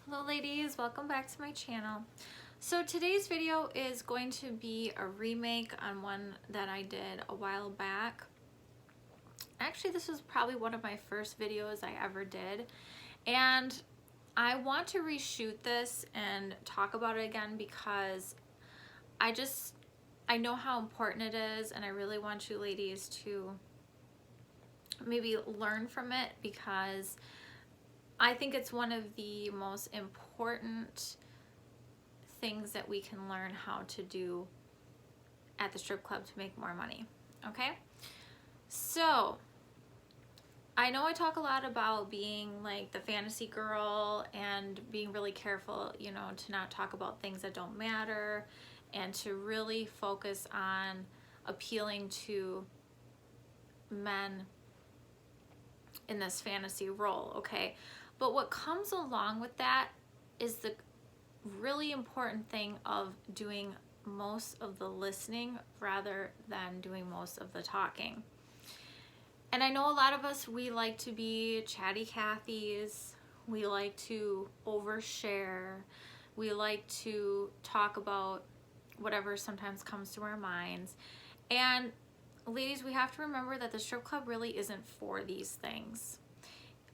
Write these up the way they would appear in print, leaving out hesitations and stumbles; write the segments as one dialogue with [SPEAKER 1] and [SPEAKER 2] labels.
[SPEAKER 1] Hello ladies, welcome back to my channel. So today's video is going to be a remake on one that I did a while back. Actually, this was probably one of my first videos I ever did, and I want to reshoot this and talk about it again because I know how important it is, and I really want you ladies to maybe learn from it because I think it's one of the most important things that we can learn how to do at the strip club to make more money, okay? So, I know I talk a lot about being like the fantasy girl and being really careful, you know, to not talk about things that don't matter and to really focus on appealing to men in this fantasy role, okay? But what comes along with that is the really important thing of doing most of the listening rather than doing most of the talking. And I know a lot of us, we like to be chatty Cathys, we like to overshare, we like to talk about whatever sometimes comes to our minds. And ladies, we have to remember that the strip club really isn't for these things.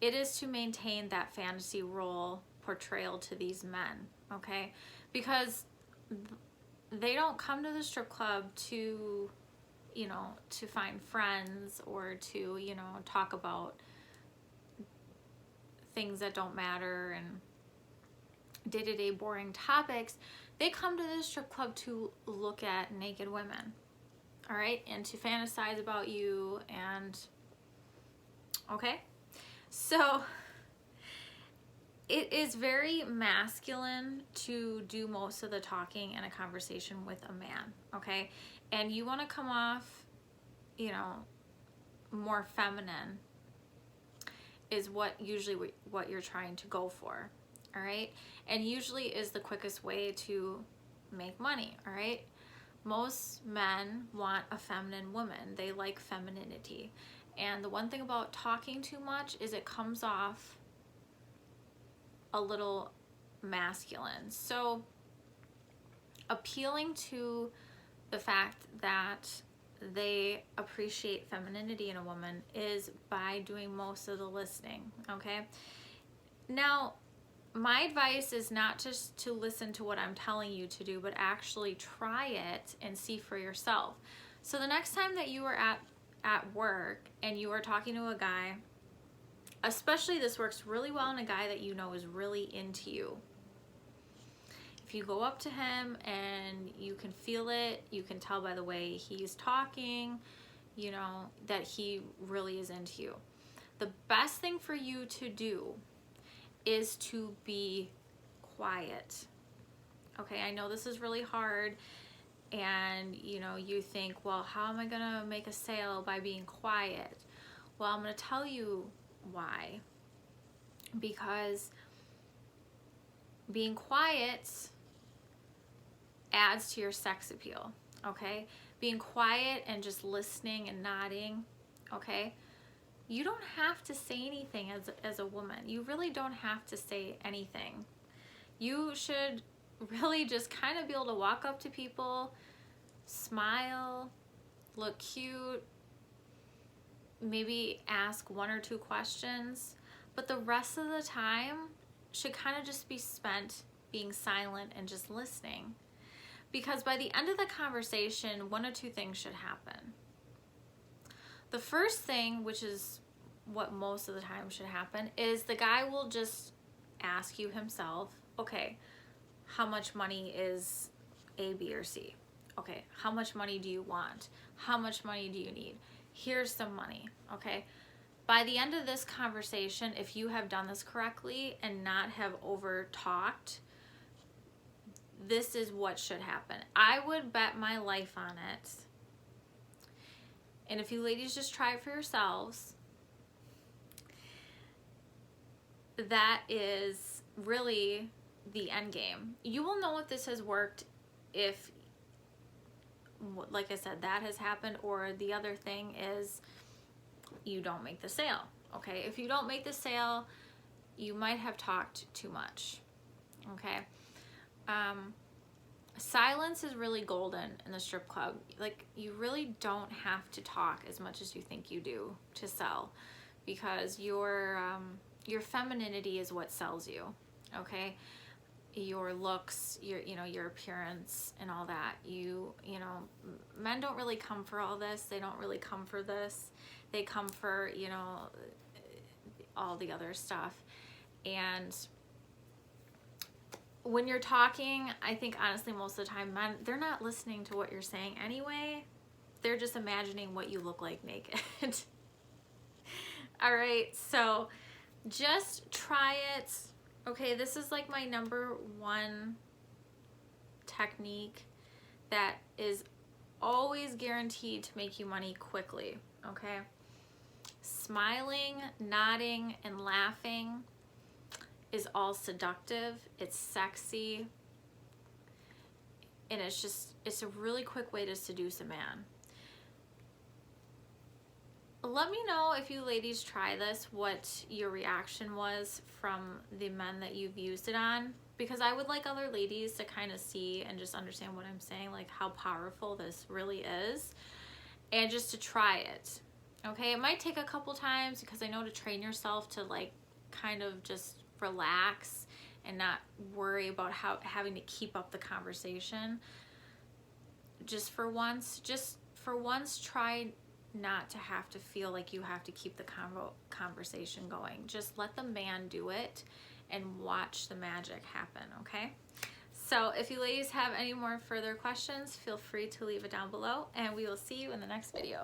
[SPEAKER 1] It is to maintain that fantasy role portrayal to these men, okay? Because they don't come to the strip club to, you know, to find friends or to, you know, talk about things that don't matter and day-to-day boring topics. They come to the strip club to look at naked women, all right? And to fantasize about you and, okay? So it is very masculine to do most of the talking in a conversation with a man, okay? And you want to come off, you know, more feminine is what usually what you're trying to go for, all right? And usually is the quickest way to make money, all right? Most men want a feminine woman. They like femininity. And the one thing about talking too much is it comes off a little masculine. So appealing to the fact that they appreciate femininity in a woman is by doing most of the listening, okay? Now, my advice is not just to listen to what I'm telling you to do, but actually try it and see for yourself. So the next time that you are at work and you are talking to a guy, especially this works really well in a guy that you know is really into you. If you go up to him and you can feel it, you can tell by the way he's talking, you know, that he really is into you. The best thing for you to do is to be quiet. Okay, I know this is really hard. And you know, you think, well, how am I gonna make a sale by being quiet? Well, I'm gonna tell you why. Because being quiet adds to your sex appeal, okay? Being quiet and just listening and nodding, okay? You don't have to say anything as a woman. You really don't have to say anything. You should really just kind of be able to walk up to people, smile, look cute, maybe ask one or two questions, but the rest of the time should kind of just be spent being silent and just listening. Because by the end of the conversation, one or two things should happen. The first thing, which is what most of the time should happen, is the guy will just ask you himself, okay, how much money is A, B, or C? Okay, how much money do you want? How much money do you need? Here's some money, okay? By the end of this conversation, if you have done this correctly and not have over talked, this is what should happen. I would bet my life on it. And if you ladies just try it for yourselves, that is really the end game. You will know if this has worked if, like I said, that has happened, or the other thing is you don't make the sale, okay? If you don't make the sale, you might have talked too much, okay? Silence is really golden in the strip club. Like, you really don't have to talk as much as you think you do to sell, because your femininity is what sells you, okay? Your looks, your appearance and all that. Men don't really come for all this. They don't really come for this. They come for, all the other stuff. And when you're talking, I think honestly most of the time men, they're not listening to what you're saying anyway. They're just imagining what you look like naked. All right, so just try it. Okay, this is like my number one technique that is always guaranteed to make you money quickly, okay? Smiling, nodding, and laughing is all seductive. It's sexy. And it's a really quick way to seduce a man. Let me know if you ladies try this, what your reaction was from the men that you've used it on, because I would like other ladies to kind of see and just understand what I'm saying, like how powerful this really is, and just to try it. Okay, it might take a couple times, because I know to train yourself to like kind of just relax and not worry about having to keep up the conversation. Just for once try not to have to feel like you have to keep the conversation going. Just let the man do it and watch the magic happen, okay? So if you ladies have any more further questions, feel free to leave it down below, and we will see you in the next video.